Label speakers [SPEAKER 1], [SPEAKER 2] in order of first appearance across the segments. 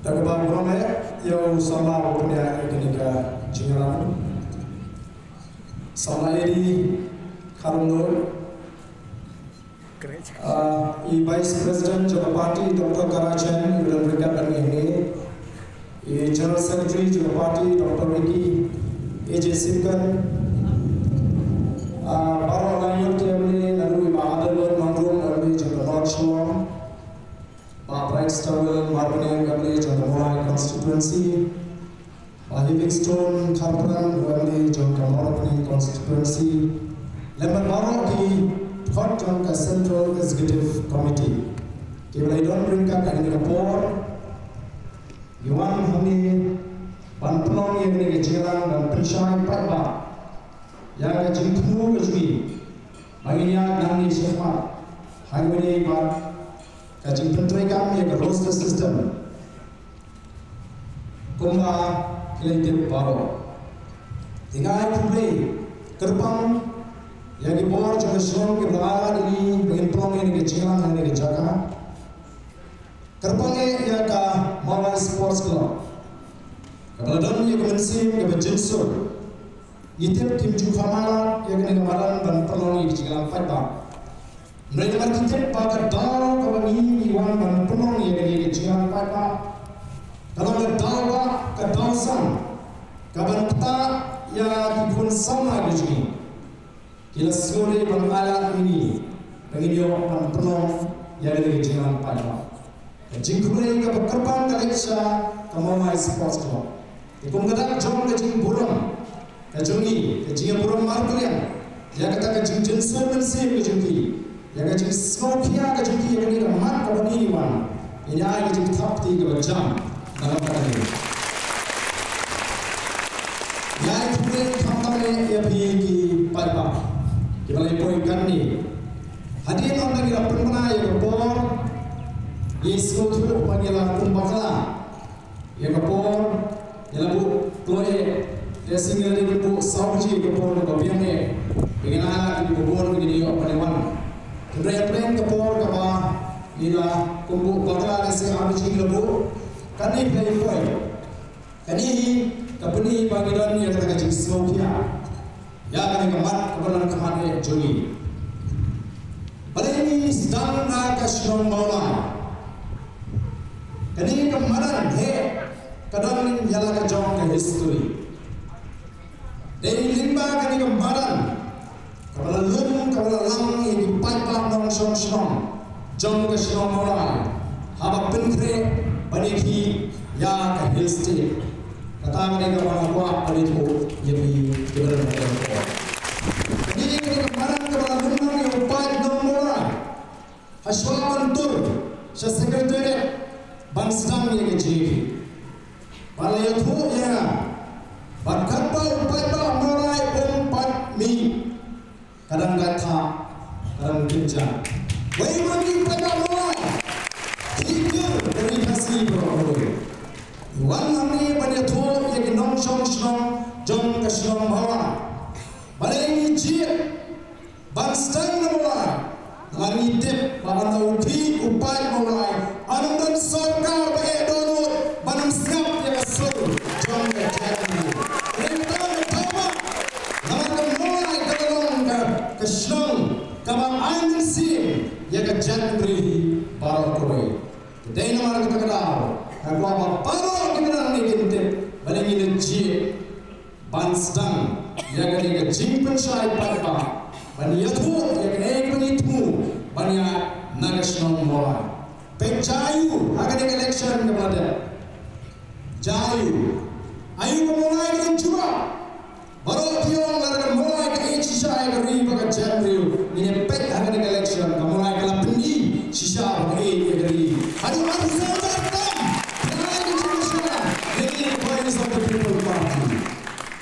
[SPEAKER 1] Nagabagurame, yung sama ko niya ikinika jingalan. Sama ini karunol. Vice President Jaga Party Dr. Karajan will berikan dan ini. General Secretary Jaga Party Dr. Ricky AJ Simkan. Baru lain yang lalu Mahadar Mangrum oleh Jaga North Shore. Bright Stowell, Marbury, Gamley, John Morai constituency, Livingstone, Carperan, Gamley, John Moroccan constituency, Lemon Borough, the Hot John Central Executive Committee. If I don't bring up any rapport, you want honey, Banpulong, Yagni, Jiran, and Pinshai, Papa, Yaga Jimpu, Gajbi, Magina, Nani, Shefa, Highway, Kajing penteri kami yang roster system, kumba kilitip baru. Tinggal play kerbang yang dibor juga show ke belakang ini dengan pelong ini kecilan yang ini kejaga. Kerbangnya ia ke Mawai Sports Club. Kalau don ia kemensim ke berjinsur, itip tim Jufamala yang kena kemarin dan pelong ini kecilan fight. Mereka berkata pada dalam kalau ini iwan dan penuh yang dia kecilan pada kalau berdawa ke dawasan kapan peta yang dipun sama di sini kila sore bermalam ini pengidio dan penuh yang dia kecilan pada jingkuri ke berkerbang kaleksa Mawai Sports Club ikum kedak jom ke jing burung ke jongi ke jing burung marklian ya kata ke jing jensen mensim ke jingki yang kecil Skopia kecil yang ini ramah kalau ini wan ini aja kecil top 3 jam dalam pada ini yang itu kampanye yang pergi pada kita lagi poinkan ni hadir orang lagi lapar mana yang kapor Yesus tu panggil kumbakla yang kapor yang lalu Chloe dia single ni bu Saudi kapor babiang ni dengan anak ibu kapor begini apa ni wan Kemudian plan kapor kapa ila kumbu bakal nasi amuji lebu kani play boy kani kapuni bagidan yang kata kecil Sofia ya kani kemat kebenaran kemat jogi pada ini sedang nak kasih maula kani kemarin he kadang jala kejong ke history dari limba kani kemarin kalau lum kalau lang ini pipa nong song jong ke song moral haba pintre paniki ya ke hill state kata mereka orang tua paniku jadi kebenaran mereka ini kemarin kalau lum yang pipa nong moral haswaman tur sekretari bansam yang jadi balai tu ya berkata pipa moral empat mi kadang kata kadang kerja. Wei mandi pada mulai. Tiga dari kasih beroleh. Wan kami pada tu yang nong shong jom kasih bawa. Balai jir bangstang mulai. Lagi tip pada uti upai mulai. Anand sarkar bagi donut banam siap yang seru jom kerja. Kesenang, kawan angin sim, ya kejan beri baru koi. Kedai nama kita kenal, aku apa baru kita ni kintip, balik ini jip, bansdang, ya kini kejing pensyai pada, bani yatu, ya kini penipu, bani nasional moral. Penjayu, akan ada election kepada Jayu, ayu memulai dengan juga. Baru tiang mereka mulai ke sisa yang riba ke jendela ini pek akan di election mulai ke pendi sisa bagi dari aduh saya datang mulai ke sisa ini voice of the people party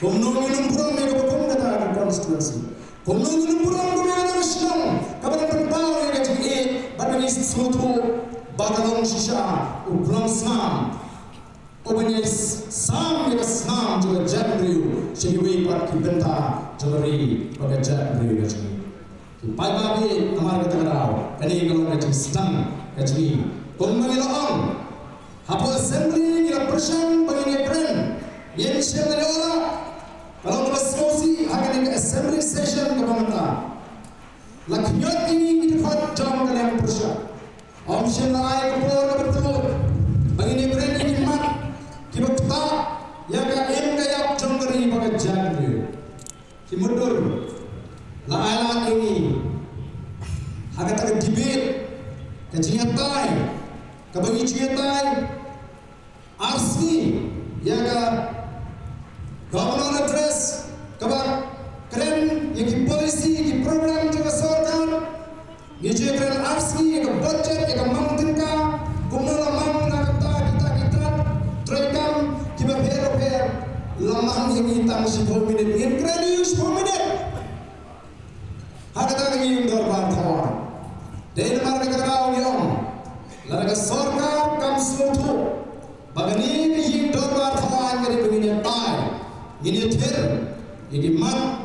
[SPEAKER 1] kumnong inumpurang mereka berkumpul kata constituency kumnong inumpurang mereka nasional kapan bertahu yang kecil bagi sesuatu batalong sisa ulang senam Obannya sam yang senam juga jadriu sehiwi pat kibenta jadri bagai jadriu kecil. Pai babi amar kita kenal. Kini kalau kecil sedang kecil. Kau mengilakan Hapo assembly ila persian bagi keren. Yang siapa dia kalau berskosi akan ada assembly session kebangetan. Laknyot ini kita buat jam kalian persian. Om siapa kapur bertelur. Bagi keren ini mat kita tak ya kain kayak jam kering pakai jalan. Kimundur. La alat ini agak tak debate kecintai kabagi cintai asli ya ka government address kabak keren yang ki policy ki program juga sarkar ye keren asli ya ka budget ya ka mountain ka kumala mamna kita trekam ki ba per lamang yang kita mesti 4 minit yang keren use 4 minit. Hakata ini dorbar thawan. Dari marga kerau yang larga sorkar kam slotu. Bagani ini dorbar thawan dari begini tay. Ini ter, ini mat,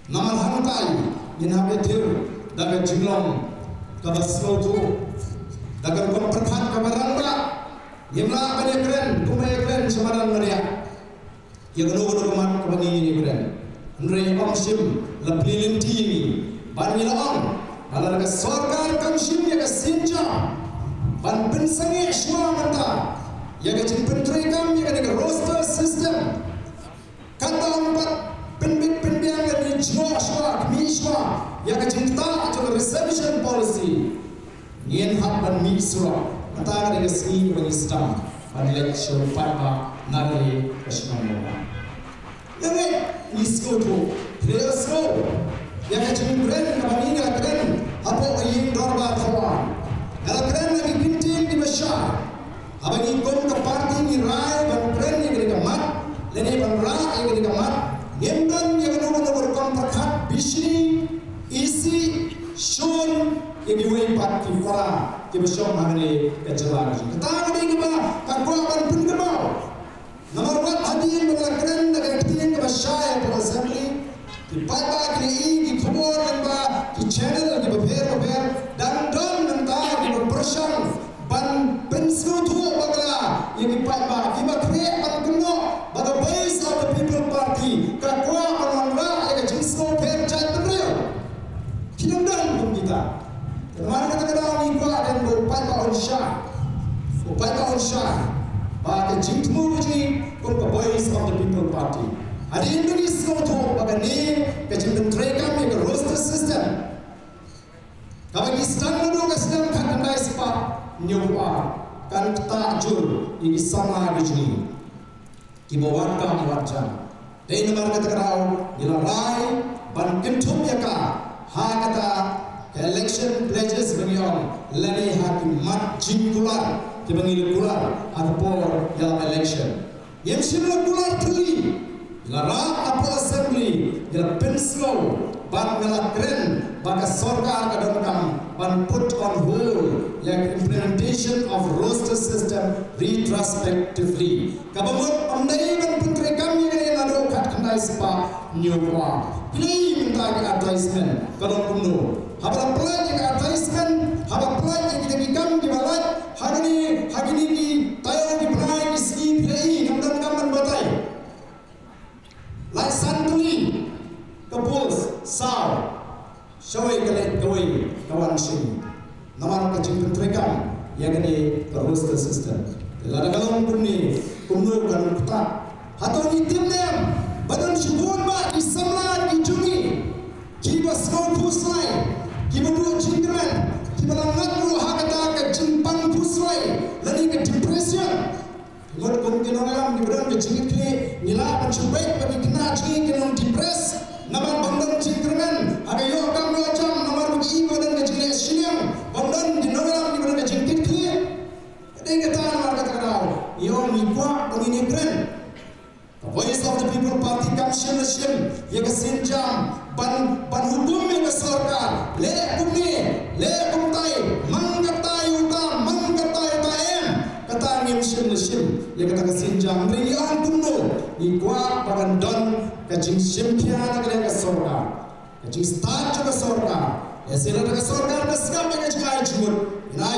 [SPEAKER 1] nama hantai. Ini apa ter? Daga jumlah kabar slotu. Daga komperkat kabaranda. Yang lah banyak keren, kumai keren semaran meriah. Yang kedua mat kabagi ini keren. Nrei omsim lapilin tini banyak orang kalau ada sarkar kamsim ya kesinja ban pensangi semua mata ya kecil pentrekam ya ada roster system kata empat penbiang yang semua miswa ya kecil tak juga reservation policy yen hak ban miswa kata ada kesini bagi stam ban lecture pada nari kesemua yang isko tu reso yang kecil keren kami ni keren apa yang dorba thawan kalau keren lagi pinting di besar apa ni kom ke parti ni rai ban keren yang kena mat leni ban rai yang kena mat yemdan yang kena berkom perkat bisni isi shon yang diwei parti para ke besar mengenai kejelas kita ni kita kakua ban pun kebau nomor 1 hadirin bagi keren dengan ketian ke besar yang assembly di pagi ini di kubur dan di channel di beber dan mentah di berpersian ban pensutu bagla yang di pagi kita create ban kuno pada base of the people party kakua anwara yang jenis beber jatuh real kinundan pun kita kemarin kata ini gua dan berpagi on shine pada jenis muji pun ke base of the people party. Hari ini semua tu bagani kecil trekam yang roster system. Kalau kita dulu kesedang kan kena sepak nyawa kan takjur ini sama begini. Kibawat kam wajah. Dari nomor kata kerau dilarai ban kentum ya ka ha kata election pledges banyong lani hakim mat jingkular kibangil kular atau dalam election. Yang sila kular tuli. Lara apa assembly jala penslow ban ngala keren baka sarkar kadangkam ban put on hold like implementation of roster system retrospectively kabamut amdai ban putre kami ni nado kat kandai spa nyuwa pilih minta advertisement kalau kuno habla plan yang advertisement habla plan yang kita gikam di balat hari ni di tayo di plan di scheme play namdan kaman batai lai santui kebus saw shawai kale kawai kawan sini namar kecil pentrekam yang ini roster system lada kalong kunni kumnu kan kuta atau ni timnem badan syubun ba isamla di juni kiba small puslai kiba dua cingkran kiba langat lu hakata ke jimpang puslai lani ke depression Lord kemungkinan orang di berang kecil kli nila pencubaik bagi kena cing kena depres nama bandan cingkran ada yo kam yo jam nomor bagi badan kecil siang bandan di nomor di berang kecil kli ada kata nama kata kau yo mikwa pengini keren voice of the people party kam sim ye kesinjam ban hukum yang sarkar le kumtai mangkatai uta kata ngim sim yang kata kesinjam rian kuno ikwa pagan don kacing sim kiana kalian ke sarkar kacing start juga sarkar ya sila daga sorkar da segala yang jika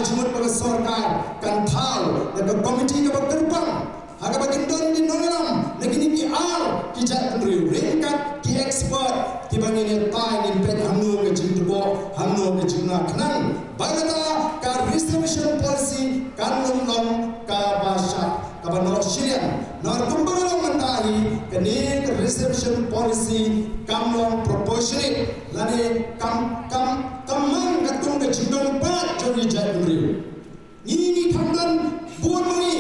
[SPEAKER 1] jumut baga sorkar kan thal daga komiti ka bagterbang aga bagin don di nongalam nagini ki al ki jat ndri ringkat ki expert ki bangini tai ni pet hamno ke jingdo hamno ke jingna khnang bagata ka reservation policy kan long ka basha ka banor shirian nor kumbalo mandahi kani ka reservation policy kamlong proportionate lane kam mang katung ke jingdon pat jori jat ndri ni thamdan buon mani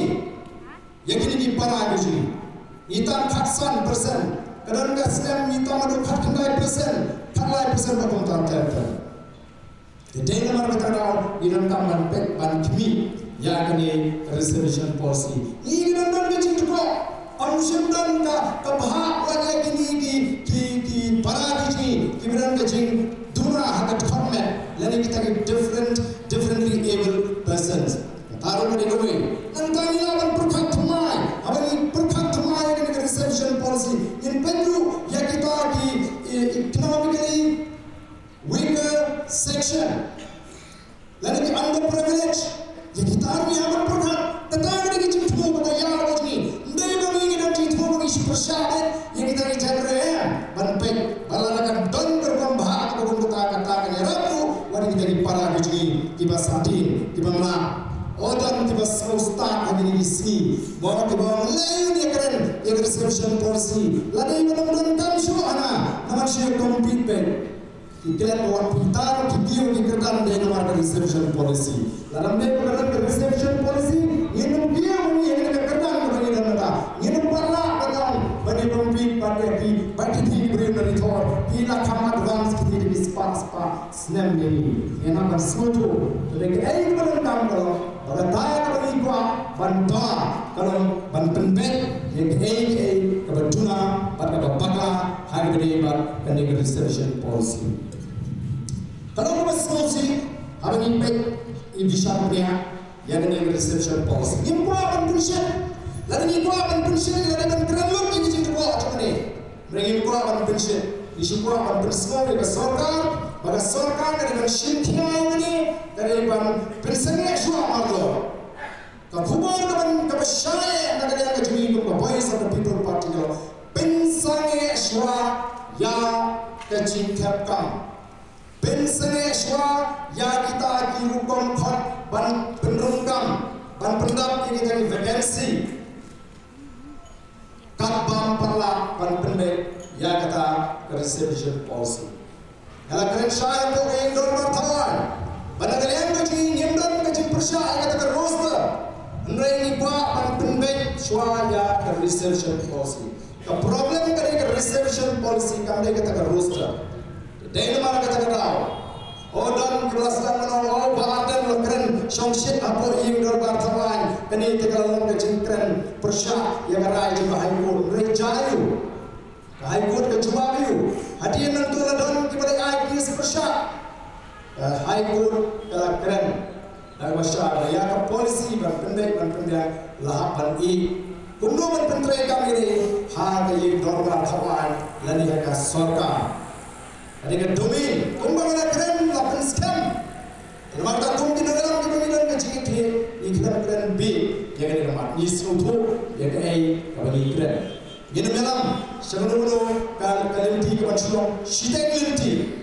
[SPEAKER 1] yakini di para gaji ita khaksan persen kadang ka stem ita madu khatkai persen bakon tarta Kedai nama kita tahu iran kamban pek ban kimi ya kini reservation policy ini dan gaji juga anusim dan ka bahak wajah kini ki para gaji kiberan gaji duna hakat format lain kita ke differently able persons taruh di kami nanti lawan perkat temai apa ni perkat temai dengan reservation policy yang perlu ya kita di economically weaker section lalu di underprivileged ya kita harus yang perkat tetapi dengan cinta pada yang ini dari kami dengan cinta bagi persyaratan yang kita dijaga banpek balarakan don berbahak ataupun kata-kata yang rapu wadi kita di para gaji di basatin di bangla Odan tiba semesta hari ini sini, bawa tiba lain yang keren, yang reservation policy. Lalu mana kami semua nama siapa compete pen. Kita bawa pintar, kita kerjaan dengan nama reservation policy. Lalu mereka reservation policy, yang dia yang kerjaan bagi negara, yang parla bagi compete bagi beri dari thor, kita kamat advance kita di spa senam ini. Yang nama sesuatu, jadi ayat mana kalau pada tayar bagi gua banta kalau banten bet yang kebetulan pada bapaka hari ini bak kena reservation policy. Kalau kita solusi hari ini bet ibisarnya yang kena reservation policy. Ini gua pensiun, lalu ini gua pensiun lalu kan kerana ini jadi gua macam ni. Mereka gua pensiun, isu gua pensiun mereka sorkar. Pada sorkar dari bersyukur ini dari pensiunnya semua malu. Kabupaten dengan kebesaran negara yang kejuni itu voice of the people party itu pensiunnya semua yang kecintakan. Pensiunnya semua yang kita kirukan kot ban penrungkam ban pendap ini dari vacancy. Kabam perla ban pendek yang kata reservation policy. Kalau kalian saya tu yang dorang tawan, pada kalian kaji nyemdan kaji persyaratan kata roster, anda ini buat penbet suaya ke reservation policy. Ke problem kali ke reservation policy kami kata ke roster. Dari mana kata tahu? Oh dan kelaskan menolong bahagian lekeren songsit apa yang dorang tawan, kini tegalang kaji keren persyaratan yang ada di bahayul rejayu. High Court ke Jumabiu, hadiah nanti ladon kepada IPS persyak. High Court telah keren dan masyarakat ya ke polisi berpendek lahapan kunduman pentrai kami ini harga yang dorang kawan lalu ya ke sorga. Ada ke domain, kumbang keren lapan scam. Lemak tak kum di dalam kepemilikan kecil ikhlas keren B yang ada lemak isutu yang ke A kami keren. Ini malam sebelum kalimti kepada sulung sitek kalimti.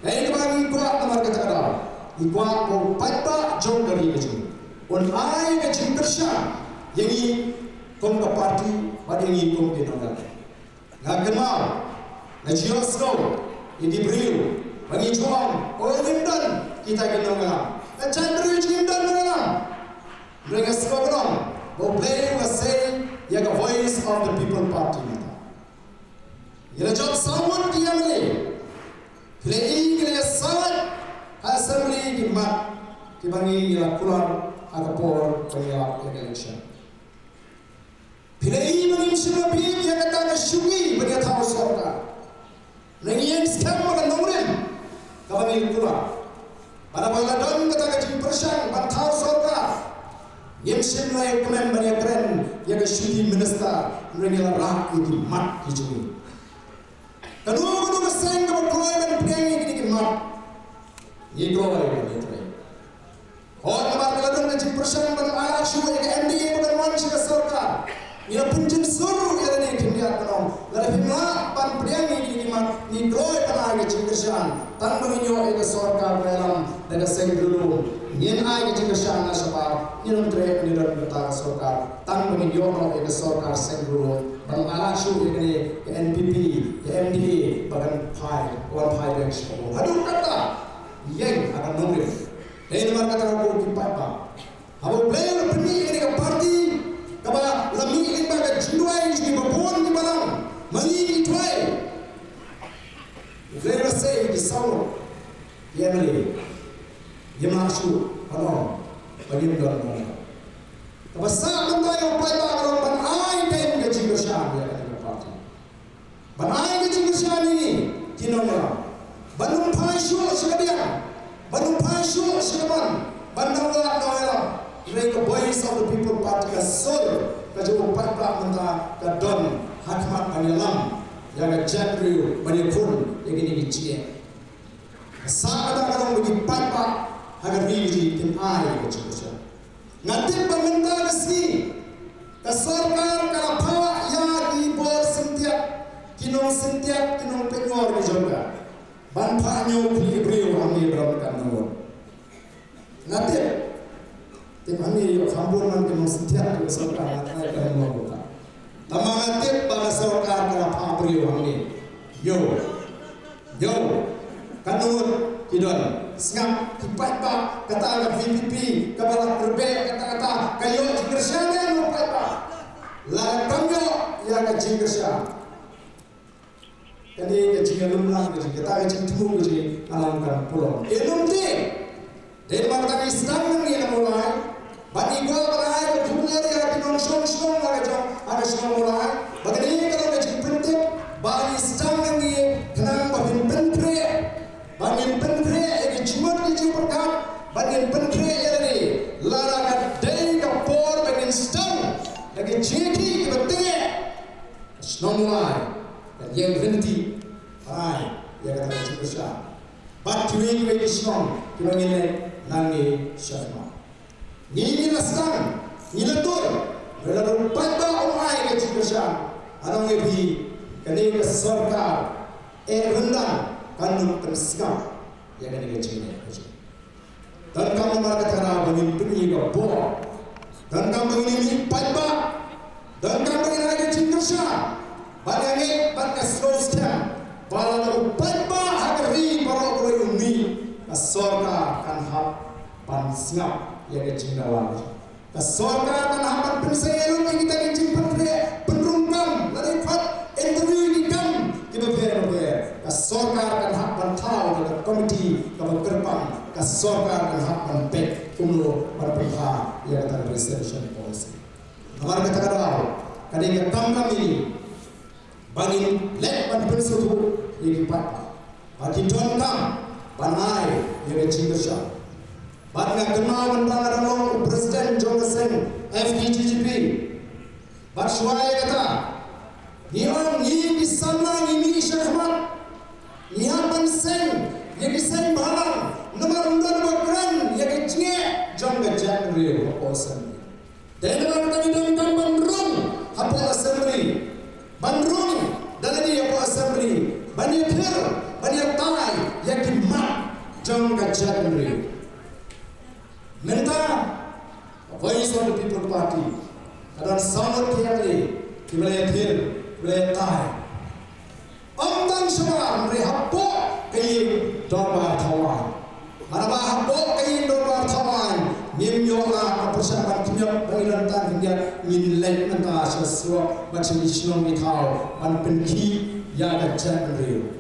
[SPEAKER 1] Ini kami kuat nama kata kata. Ikuat ko patba jom dari kecil. On ai kecil kerja yang ini kom ke parti pada ini kom di negara. Gak kenal, najio slow, ini beriu, bagi juang, oh limdan kita kenal mengalam. Chandra limdan mengalam. Mereka slow belum, boleh wasai. Yang voice of the people party nata. Ia job someone dia mele. Play kena sangat assembly di mat dibangi ia keluar atau por pada election. Play bagi semua pihak yang kata kesyuki bagi tahu sorga. Lagi yang scam makan nomorem kabangi keluar. Pada pada don kata keji persyang tahu sorga. Yang semua komen banyak keren yang kesyuki minister mereka rak itu mat hijau. Kedua besar yang keperluan penyanyi ini mat Igro itu. Oh, nama kalau dengan persen benar syukur ke MDA bukan manusia serta. Ia punjin suruh ia ni kimia konom. Lalu himla pan priang ni mah ni groi pan lagi cingkesan. Tanpa minyo ia serta dalam dengan seng dulu. Yen ai ke cingkesan nasabah. Ia mentere ni dalam kota serta. Tanpa minyo ia serta seng dulu. Benar syukur ke NPP, ke MDA bahkan pai direction. Aduh kata. Yang akan nongol. Ini nama kata aku kipai pa. Aku player peni ini ke parti. Kaba lami ini bagai jinduai ini berpon di malam. Mangi itwai. Player say di sawo. Ia meli. Ia masuk. Ano? Bagi mendoan mana? Kaba sa mentai upai pa kalau banai time ke jinggosan dia kata ke parti. Banai ke jinggosan ini kinonora. Bandung Pashu sekalian, Bandung Pashu sekaman, Bandung Luar Noela, mereka voice of the people party kasur, kajian partai mentah kadon hakmat penyelam, yang jadriu menyepun yang ini dicie. Saat ada orang bagi partai agar biji tim air kecil. Nanti pemerintah kesini, keserkar kalapa yang dibor sentiap, kinong penyor dijaga. Banpanyo beliau kami berangkat nomor. Nanti, kami kampung nanti setiap keserta akan membuka. Tamangatip pada serta kerap beliau kami. Yo, kanun kidon. Sengap tipat pak kata agak VPP kepala berbek kata kayo jingkersyana lupa pak. Lalu kami yang jingkersyana. Jadi kecil lumlang kecil kita kecil tumbuh kecil alamkan pulau. Nanti dari mata Islam ni mulai. Bagi gua mulai berjumlah dia di nonson ada semua mulai. Bagi kalau kecil penting bagi Islam ni kenang bagi pentre yang cuma dijumpakan bagi pentre ini larakan dari kapor bagi Islam lagi ciri kepentingan semua mulai. Yang berhenti, yang kata macam besar. Batu ini Islam, kita ingin nanti syafma. Ini lasang, ini letur. Berlalu pada orang yang kecil besar. Orang lebih kini keserkar, rendah, kanun pensikap yang kini kecil ini. Dan kamu berkata memimpin juga boh. Dan kamu ini pada, dan kamu ini lagi kecil besar. Bagangnya pada slow stem, balang upat hari baru boleh umi, kesorga kan hap pan siap yang kecinawan, kesorga kan hap pan pensayelum yang kita kecimpan penrungkam, lalu pat interview di kam, kita ber, kesorga kan hap pan tahu dengan komiti kamu gerbang, kesorga kan hap pan pek kumlo berpihak yang kata reservation policy. Amar kata kadang, kadang kami ini. Bagi let ban bersuatu yang dipakai. Bagi tuan kam banai yang kecil. Bagi kenal mentang dalam Presiden Jokowi FGTGP. Bagi suai kata, ni orang ni di sana ini syahmat, ni apa sen, yang sen balang, nomor bergeran yang kecil jom kejar real osan. Dan kalau kami dalam bandrung apa assembly. Bandrung dalam dia apa assembly, banyak tai yang dimak jam kajian real. Minta voice of the people party, kadang sangat tiada wilayah wilayah tai. Amdan semua mereka kaya dorbar tawan, mana habo kaya dorbar tawan. Nimyola persiapan kinyak pengilantan hingga nilai mentah sesuatu macam Islam mitau man penki yang kajian real.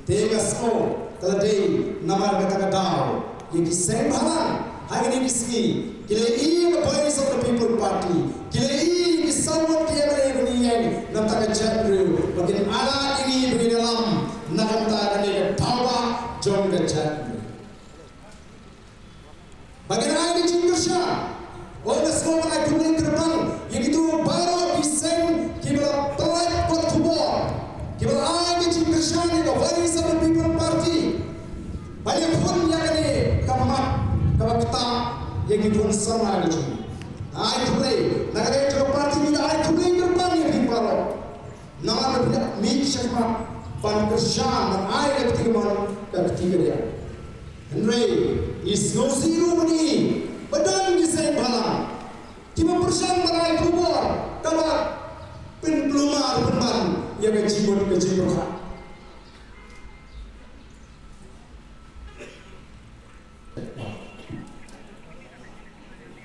[SPEAKER 1] Tegas ko tadi nama kata dao yang disembahkan hari ini disini kile ini voice of the people party kile ini disambut dia berani nampak kajian real bagian ala ini begini dalam nampak ada power jom kajian. Bagaimana ini cinta? Oleh semua orang yang terbang, yang itu baru bising kita telah bertubur. Kita ada cinta ini, the voice of the people party. Banyak pun yang ini kalau kita yang itu sama aja. Ai kublai, negara itu parti kita ai kublai kerpan yang diparo. Nama kita mix sama pankerjaan, ai ketiga dia. Henry is no zero money, badan bisa balang. Tiba persen barai kubur, kabar penplumar penban yang kecibur.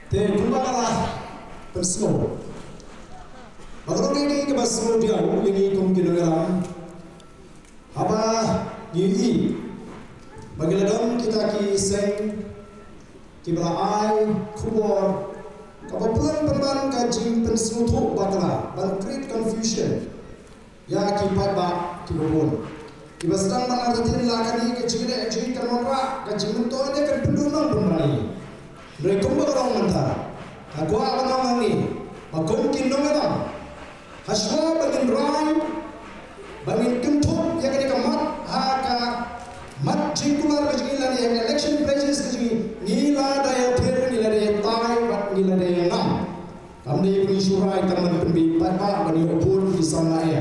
[SPEAKER 1] Then kumbalah persmo. Magro ini ke persmo dia, ini kumkilogram. Apa ini? Bagiladon kita kiseng, kiblaai kubur. Kapapulan penban kajing persmo tu bakla, ban create confusion. Ya kipat ba kibubun. Kiba sedang menargetin lakani kecil kermonra kajing mentonya kan pendunan penbani. Mereka berorang mentah. Aku akan orang ini. Aku kini orang. Haswa bangin rai, bangin kentuk yang kini kemat, haka mat jikular kejilan yang election pledges kejil. Nila daya ter, nila daya tai, nila daya ngam. Kami ini surai teman pembi, pada bani opor di sana ya.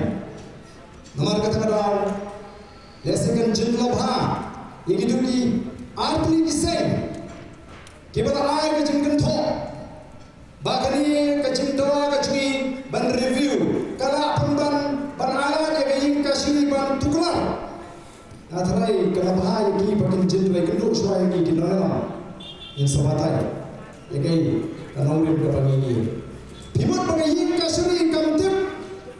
[SPEAKER 1] Nomor kata kadang, lesengan jenglab ha, yang itu di arti kisah. Kibala ai kajing gento bakani kajing dawa kajing ban review kala pemban ban ala de kajing kasih ban tuklar atrai kala bahaya ki bakin jendrai gendo suai ki kinala yang sabatai ya kai kana urip ka pangi timot pangi kasih kamtip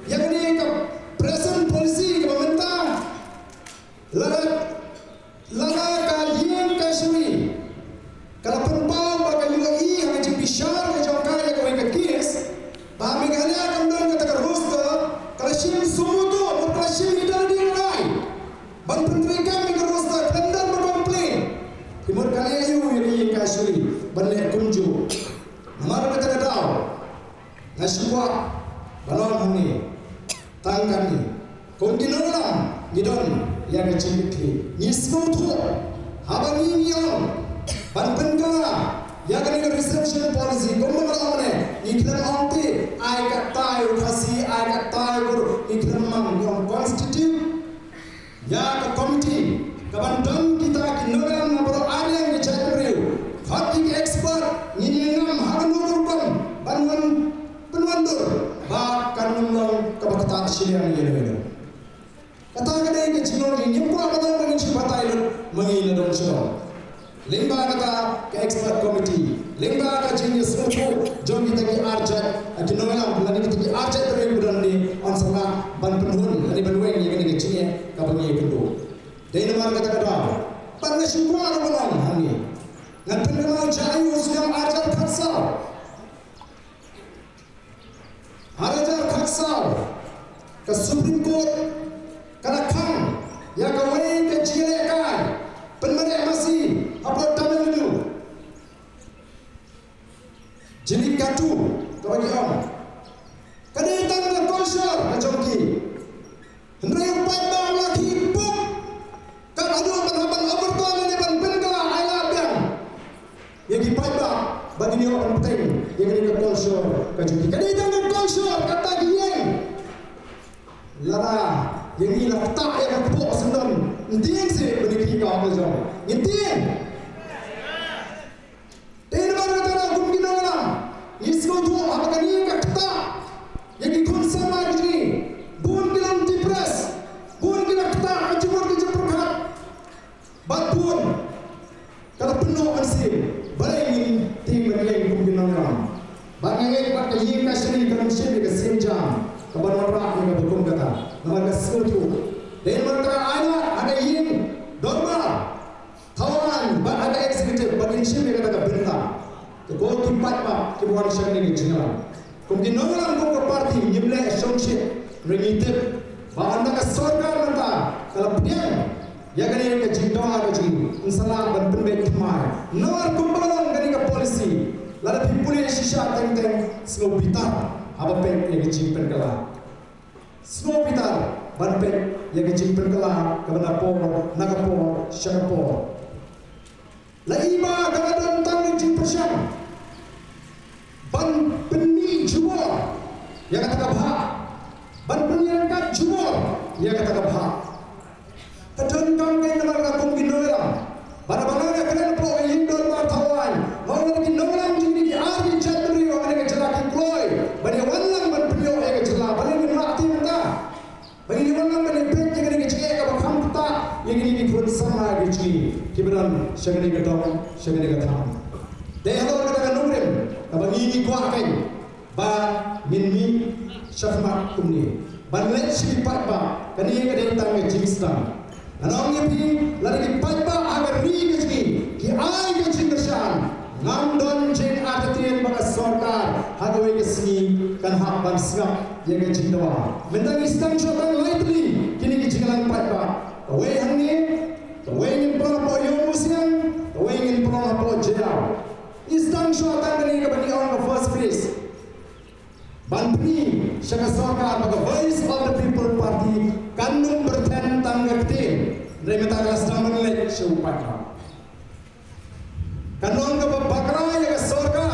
[SPEAKER 1] yang ni ka present policy ka pemerintah lala kajing kasih kalau perempuan bagai UAE hanya jembishar ke jangka yang kau ingat kis, bahami kalian akan dan katakan roster kalau sim semua tu kalau sim tidak dinilai, bang menteri kami ke roster kendan berkomplain, timur kalian yang kasih banyak kunju, nama kita tahu, nasibuat balon kami, tangkan ni, kontinuan gidon yang kecil ni semua tu, habang ini yang ban penkala yang kena reception policy komang ramai iklan anti ai katai khasi ai katai gur iklan mang yang constitute ya ke committee kaban dam kita kinoran nabro ada yang dicari hati expert ini ngam haganu kurban banwan penwandur bahkan memang kebakatan silian ini kata kadai ke cino ini pun apa yang mengisi batai mengingat dong cino. Lingba kata ke expert committee, lingba kata jenis semua jom kita ki arjat, kinoelam bulan kita ki arjat terus bulan ni ansama ban penhun, ani banweng yang kini kecilnya kapangi pendu. Dari nama kata pan nasyukwa na bulan hani, ngan pengemau jai usam arjat katsal, arjat katsal ke Supreme Court kalakang yang kawin kecilkan. Penmerek masih apa taman itu jenis katu bagi orang kadang tanda konsol kacongki hendak empat bang lagi pun kan ada penhapan overton ini ban penkala ayah biang yang empat bang bagi dia orang penting yang kena konsol kacongki kadang tanda konsol kata gieng lara yang ini nak tak yang kepok sendan intian sih beri kita apa jam intian ini mana kata hukum kita orang isko tu apa kani kata yang ikut sama ini bun kilam tipres bun kilam kata kecebur kat batun kalau penuh ansih balik ini tim bagi hukum kita orang banyak yang pakai yang kasih dalam sini ke senjam kabar orang yang berhukum kata nama kesuatu dan mereka ada yang normal kawan ada eksekutif bagian sini mereka kata benda kau tempat pak kebuan syarikat ini jenama kemudian orang kau parti nyemleh associate related bahan nak sorga mereka kalau dia ya kan ini kecintaan kecil insalah dan penbet kemar nomor kumpulan kan ini polisi lalu pipulnya sisa teng semua bitar apa pek yang kecil perkelah semua bitar ban pek yang kecil perkelah kepada por nagapor syakapor Laiba kadang tang jing persyam. Ban peni jumor yang kata bah. Ban penyangkat jumor yang kata bah. Kadang kang kay naman rakong ginoram. Bana-bana kena po ay indor martawan. Mau lagi nolam jing di ari chatri o ani kecelakaan kloy. Bani walang ban penyo ay kecelakaan. Bani minati mata. Bani walang bani pet yang ni kecelakaan ka bakam ta yang ni pun sama gici. Kibran syagani gadong syagani gatham. Deh halo kata numrem. Abang ini kuat kan. Ba minmi syafma kumni. Ban let sipat ba. Kani yang ada tang jingstang. Anong yapi lagi paiba agar ri geci ki ai geci kersan ngandon jeng atatien baka sarkar hagawai kesini kan hak ban singap yang geci dawa mentang istang shokan lightly kini geci kalang paiba away hangi away ngin prong po yung musian away ngin prong po jao istang shokan kani kabani on the first place ban pri syaka sarkar baka voice of the people party kanung bertentang ngaktin dari mata kelas menilai seupaya kanung ke bakra ya sorga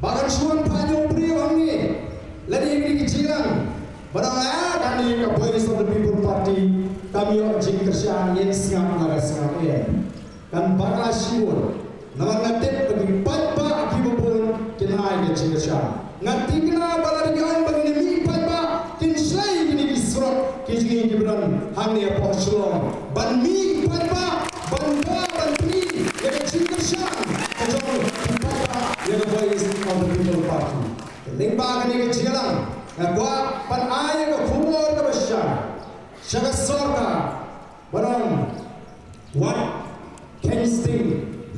[SPEAKER 1] bahkan suan panjang priwang ni lagi ini kecilan padahal kami ke voice of the people party kami objek kerjaan yang sangat laras sangat kan bakra siun nama ngatet bagi papa akibapun kenai kecil kerjaan ngati kena balari gang bagi mi papa kin slay ini disrok kini Gibran hang apa Shalom ban mi papa ban mi yang cinta kejauh papa yang voice of the people party lingba kini kecilan gua pan ayah ke kubur ke besar syagat sorga barang what